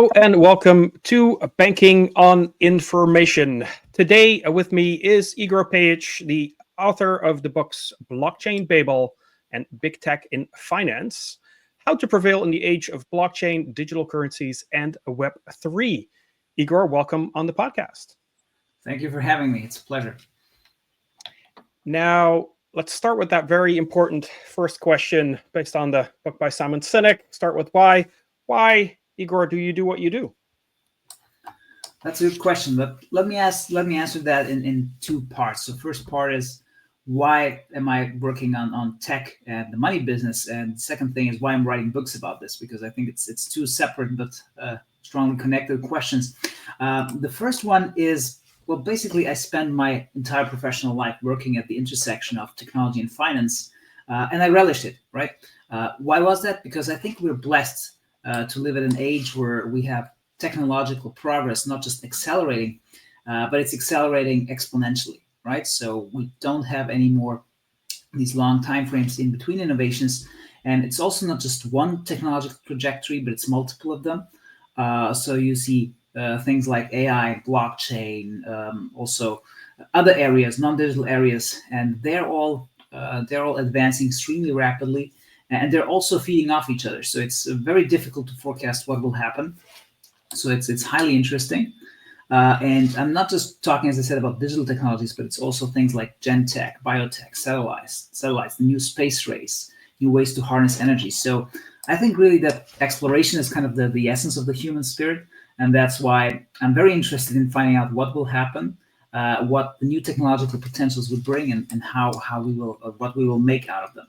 Hello and welcome to Banking on Information. Today with me is Igor Pejic, the author of the books Blockchain, Babel, and Big Tech in Finance, How to Prevail in the Age of Blockchain, Digital Currencies, and Web3. Igor, welcome on the podcast. Thank you for having me. It's a pleasure. Now, let's start with that very important first question based on the book by Simon Sinek. Start with why. Why, Igor, do you do what you do? That's a good question, but let me answer that in two parts. So first part is why am I working on tech and the money business, and the second thing is why I'm writing books about this, because I think it's two separate but strongly connected questions. The first one is, well, basically I spend my entire professional life working at the intersection of technology and finance, and I relished it. Right? Why was that? Because I think we're blessed to live at an age where we have technological progress not just accelerating, but it's accelerating exponentially, right? So we don't have any more these long time frames in between innovations, and it's also not just one technological trajectory, but it's multiple of them. So you see things like AI, blockchain, also other areas, non-digital areas, and they're all advancing extremely rapidly, and they're also feeding off each other. So it's very difficult to forecast what will happen. So it's highly interesting. And I'm not just talking, as I said, about digital technologies, but it's also things like gen tech, biotech, satellites, the new space race, new ways to harness energy. So I think really that exploration is kind of the essence of the human spirit. And that's why I'm very interested in finding out what will happen, what the new technological potentials would bring, and how we will, what we will make out of them.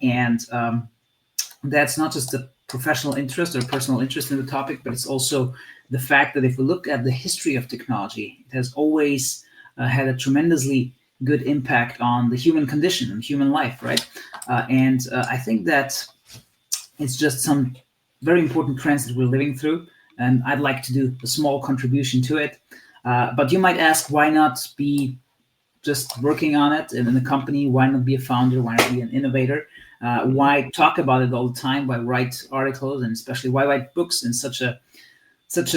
And that's not just a professional interest or personal interest in the topic, but it's also the fact that if we look at the history of technology, it has always had a tremendously good impact on the human condition and human life, right? And I think that it's just some very important trends that we're living through, and I'd like to do a small contribution to it. But you might ask, why not be just working on it in a company? Why not be a founder? Why not be an innovator? Why talk about it all the time? Why write articles, and especially why write books in such a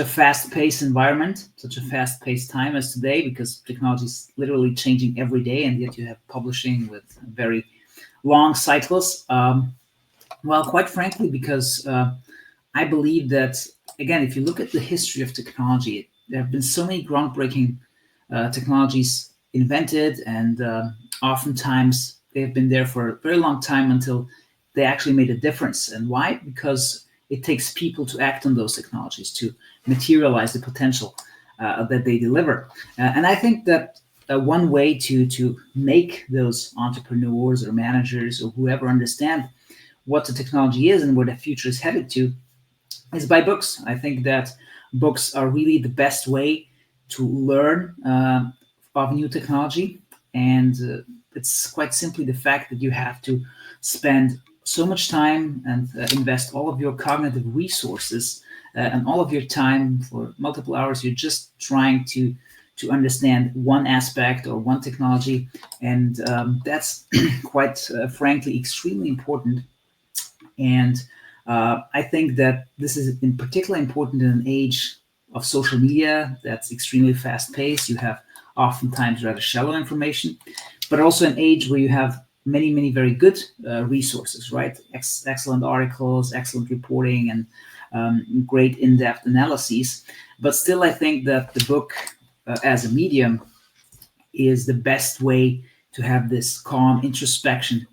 fast-paced environment, such a fast-paced time as today? Because technology is literally changing every day, and yet you have publishing with very long cycles. Well, quite frankly, because I believe that, again, if you look at the history of technology, there have been so many groundbreaking technologies invented, and oftentimes they have been there for a very long time until they actually made a difference. And why? Because it takes people to act on those technologies, to materialize the potential that they deliver. And I think that one way to make those entrepreneurs or managers or whoever understand what the technology is and where the future is headed to is by books. I think that books are really the best way to learn of new technology, and it's quite simply the fact that you have to spend so much time and invest all of your cognitive resources and all of your time for multiple hours. You're just trying to understand one aspect or one technology, and that's quite frankly extremely important. And I think that this is in particular important in an age of social media that's extremely fast paced. You have oftentimes rather shallow information, but also an age where you have many very good resources, right? Excellent articles, excellent reporting, and great in-depth analyses. But still, I think that the book as a medium is the best way to have this calm introspection,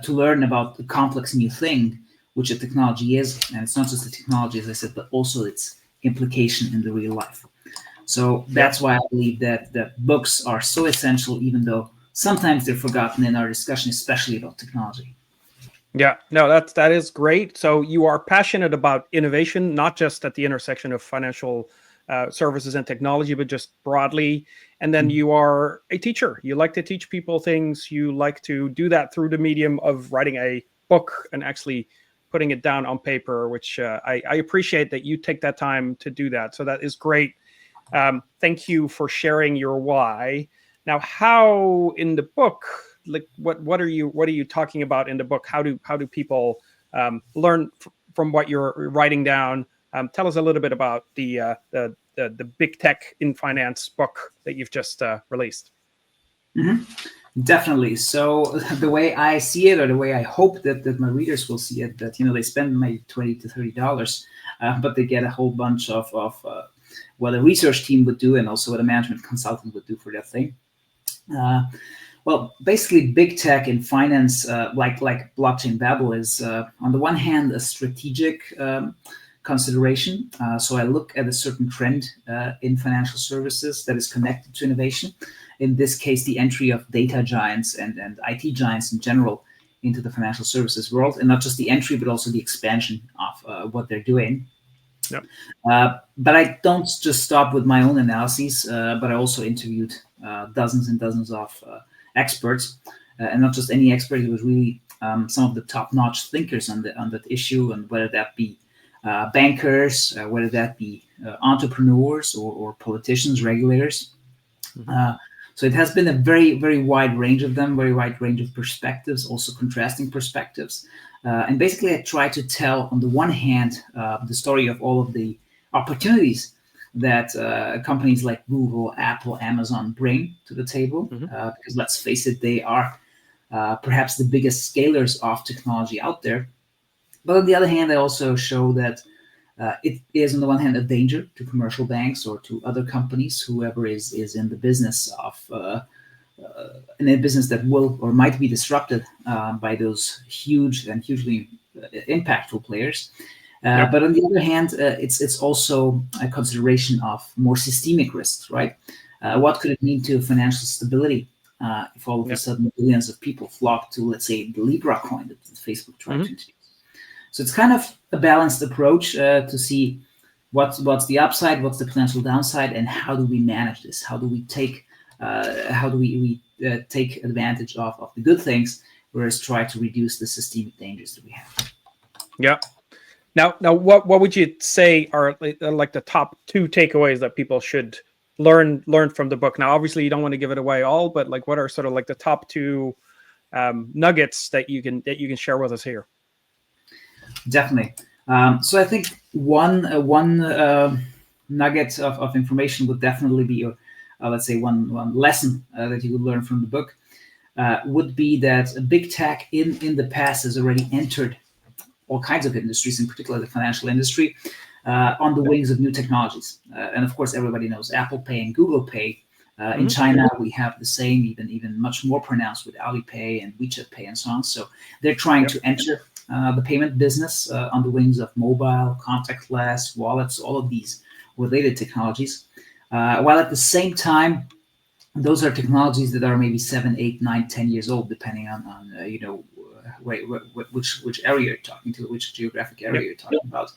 to learn about the complex new thing, which a technology is. And it's not just the technology, as I said, but also its implication in the real life. So that's why I believe that books are so essential, even though sometimes they're forgotten in our discussion, especially about technology. Yeah, no, that is great. So you are passionate about innovation, not just at the intersection of financial services and technology, but just broadly. And then you are a teacher. You like to teach people things. You like to do that through the medium of writing a book and actually putting it down on paper, which I appreciate that you take that time to do that. So that is great. Thank you for sharing your why. Now, how in the book, like what are you talking about in the book? How do people learn from what you're writing down? Tell us a little bit about the Big Tech in Finance book that you've just released. Mm-hmm. Definitely. So the way I see it, or the way I hope that my readers will see it, that they spend maybe $20 to $30, but they get a whole bunch of what a research team would do, and also what a management consultant would do for that thing. Well, basically, big tech in finance, like blockchain Babel, is on the one hand a strategic consideration. So I look at a certain trend in financial services that is connected to innovation. In this case, the entry of data giants and IT giants in general into the financial services world, and not just the entry, but also the expansion of what they're doing. Yep. But I don't just stop with my own analyses, but I also interviewed dozens and dozens of experts, and not just any expert. It was really some of the top-notch thinkers on that issue, and whether that be bankers, whether that be entrepreneurs or politicians, regulators. Mm-hmm. So it has been a very, very wide range of them, very wide range of perspectives, also contrasting perspectives. And basically, I try to tell, on the one hand, the story of all of the opportunities that companies like Google, Apple, Amazon bring to the table. Mm-hmm. Because let's face it, they are perhaps the biggest scalers of technology out there. But on the other hand, I also show that it is, on the one hand, a danger to commercial banks or to other companies, whoever is in the business of in a business that will or might be disrupted by those huge and hugely impactful players. Yep. But on the other hand, it's also a consideration of more systemic risks, right? What could it mean to financial stability if all of a sudden billions of people flock to, let's say, the Libra coin that Facebook tried to introduce? So it's kind of a balanced approach to see what's the upside, what's the potential downside, and how do we manage this? How do we take take advantage of the good things, whereas try to reduce the systemic dangers that we have? Yeah. Now, what would you say are like the top 2 takeaways that people should learn from the book? Now, obviously, you don't want to give it away all, but like, what are sort of like the top 2 nuggets that you can share with us here? Definitely. So I think one nugget of information would definitely be, let's say, one lesson that you would learn from the book would be that big tech in the past has already entered all kinds of industries, in particular the financial industry, on the wings of new technologies. And of course, everybody knows Apple Pay and Google Pay. In China, we have the same, even much more pronounced with Alipay and WeChat Pay and so on. So they're trying to enter the payment business on the wings of mobile, contactless, wallets, all of these related technologies. While at the same time, those are technologies that are maybe 7, 8, 9, 10 years old, depending on which area you're talking to, which geographic area you're talking about.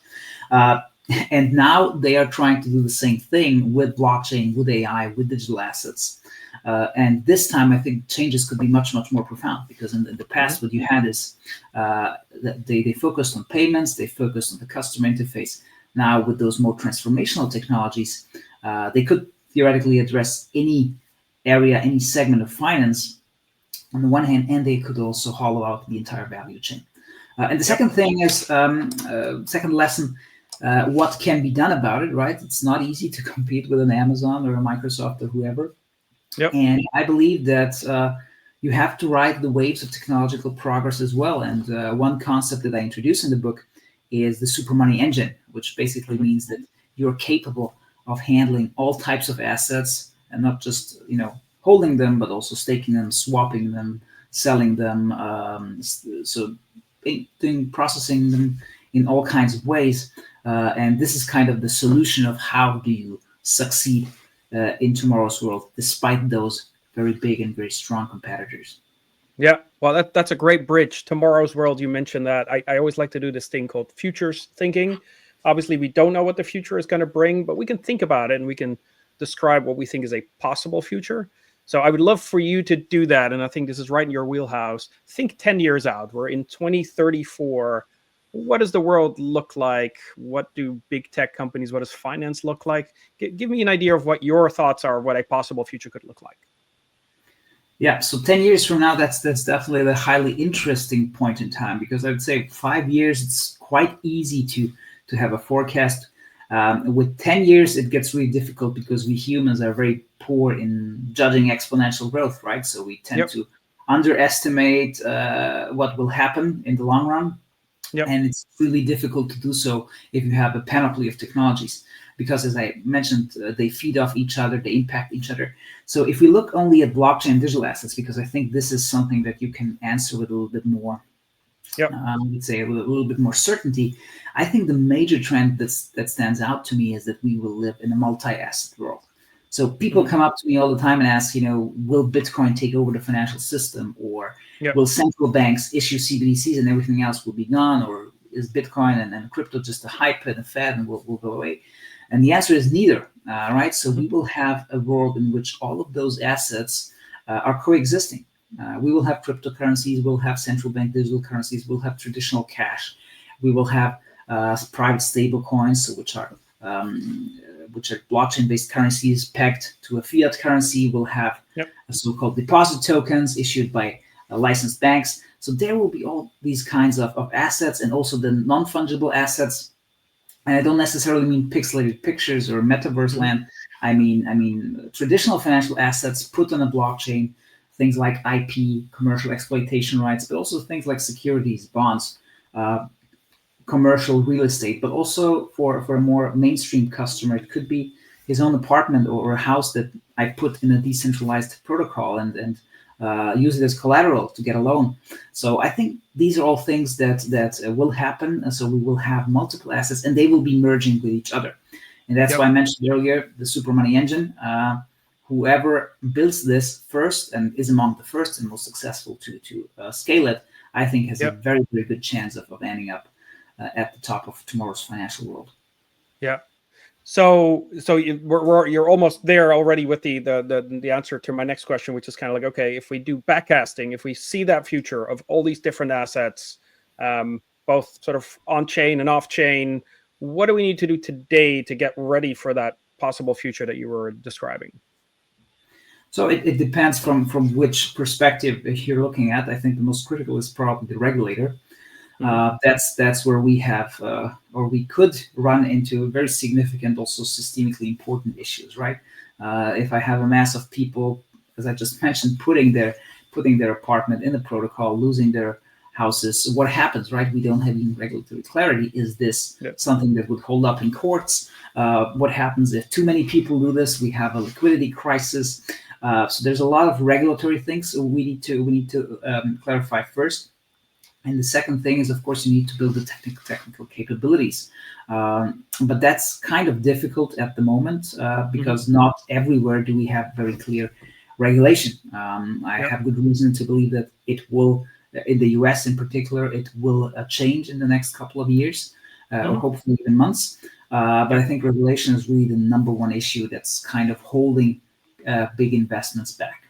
And now they are trying to do the same thing with blockchain, with AI, with digital assets. And this time, I think changes could be much, much more profound, because in the past, what you had is that they focused on payments, they focused on the customer interface. Now, with those more transformational technologies, they could theoretically address any area, any segment of finance on the one hand, and they could also hollow out the entire value chain. And the second thing is, second lesson, what can be done about it, right? It's not easy to compete with an Amazon or a Microsoft or whoever. Yep. And I believe that you have to ride the waves of technological progress as well. And one concept that I introduce in the book is the super money engine, which basically means that you're capable of handling all types of assets and not just, holding them, but also staking them, swapping them, selling them, processing them in all kinds of ways. And this is kind of the solution of how do you succeed in tomorrow's world, despite those very big and very strong competitors. Yeah, well, that's a great bridge. Tomorrow's world, you mentioned that. I always like to do this thing called futures thinking. Obviously, we don't know what the future is going to bring, but we can think about it and we can describe what we think is a possible future. So I would love for you to do that. And I think this is right in your wheelhouse. Think 10 years out. We're in 2034. What does the world look like? What do big tech companies, what does finance look like? Give me an idea of what your thoughts are, what a possible future could look like. Yeah, so 10 years from now, that's definitely a highly interesting point in time, because I would say 5 years, it's quite easy to have a forecast. With 10 years, it gets really difficult because we humans are very poor in judging exponential growth, right? So we tend Yep. to underestimate what will happen in the long run. Yep. And it's really difficult to do so if you have a panoply of technologies, because as I mentioned, they feed off each other, they impact each other. So if we look only at blockchain digital assets, because I think this is something that you can answer with a little bit more, Yep. let's say a little bit more certainty, I think the major trend that stands out to me is that we will live in a multi-asset world. So people Mhm. come up to me all the time and ask, will Bitcoin take over the financial system, or Yep. will central banks issue CBDCs and everything else will be gone, or is Bitcoin and crypto just a hype and a fad and will go away? And the answer is neither, right? So Mhm. we will have a world in which all of those assets are coexisting. We will have cryptocurrencies, we'll have central bank digital currencies, we'll have traditional cash, we will have private stable coins, which are blockchain-based currencies pegged to a fiat currency. We'll have Yep. so-called deposit tokens issued by licensed banks. So there will be all these kinds of assets, and also the non-fungible assets. And I don't necessarily mean pixelated pictures or metaverse Mhm. land. I mean traditional financial assets put on a blockchain, things like IP, commercial exploitation rights, but also things like securities, bonds, uh, commercial real estate. But also for a more mainstream customer, it could be his own apartment or a house that I put in a decentralized protocol and use it as collateral to get a loan. So I think these are all things that will happen. And so we will have multiple assets, and they will be merging with each other. And that's why Yep. I mentioned earlier the super money engine. Whoever builds this first and is among the first and most successful to scale it, I think has a Yep. very, very good chance of ending up at the top of tomorrow's financial world. Yeah. So you're almost there already with the answer to my next question, which is kind of like, okay, if we do backcasting, if we see that future of all these different assets, both sort of on chain and off chain, what do we need to do today to get ready for that possible future that you were describing? So it depends from which perspective you're looking at. I think the most critical is probably the regulator. Hmm. That's where we have or we could run into very significant, also systemically important issues, right? If I have a mass of people, as I just mentioned, putting their apartment in the protocol, losing their houses, what happens, right? We don't have any regulatory clarity. Is this Yeah. something that would hold up in courts? What happens if too many people do this? We have a liquidity crisis. So there's a lot of regulatory things we need to clarify first. And the second thing is, of course, you need to build the technical capabilities. But that's kind of difficult at the moment Hmm. because not everywhere do we have very clear regulation. I Yep. have good reason to believe that it will, in the US in particular, it will change in the next couple of years, or Hmm. hopefully even months. But I Yep. think regulation is really the number one issue that's kind of holding big investments back.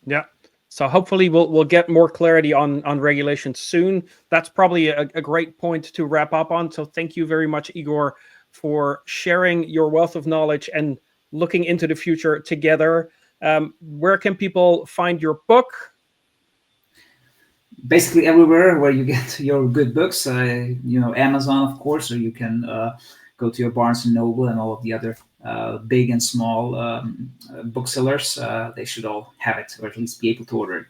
Yeah. So hopefully we'll get more clarity on regulation soon. That's probably a great point to wrap up on. So thank you very much, Igor, for sharing your wealth of knowledge and looking into the future together. Where can people find your book? Basically everywhere where you get your good books, Amazon, of course, or you can go to your Barnes and Noble and all of the other big and small booksellers. They should all have it, or at least be able to order it.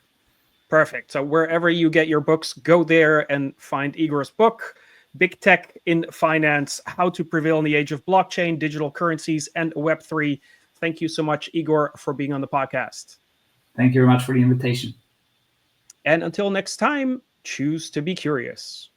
Perfect. So wherever you get your books, go there and find Igor's book, Big Tech in Finance: How to Prevail in the Age of Blockchain, Digital Currencies, and Web3. Thank you so much, Igor, for being on the podcast. Thank you very much for the invitation. And until next time, choose to be curious.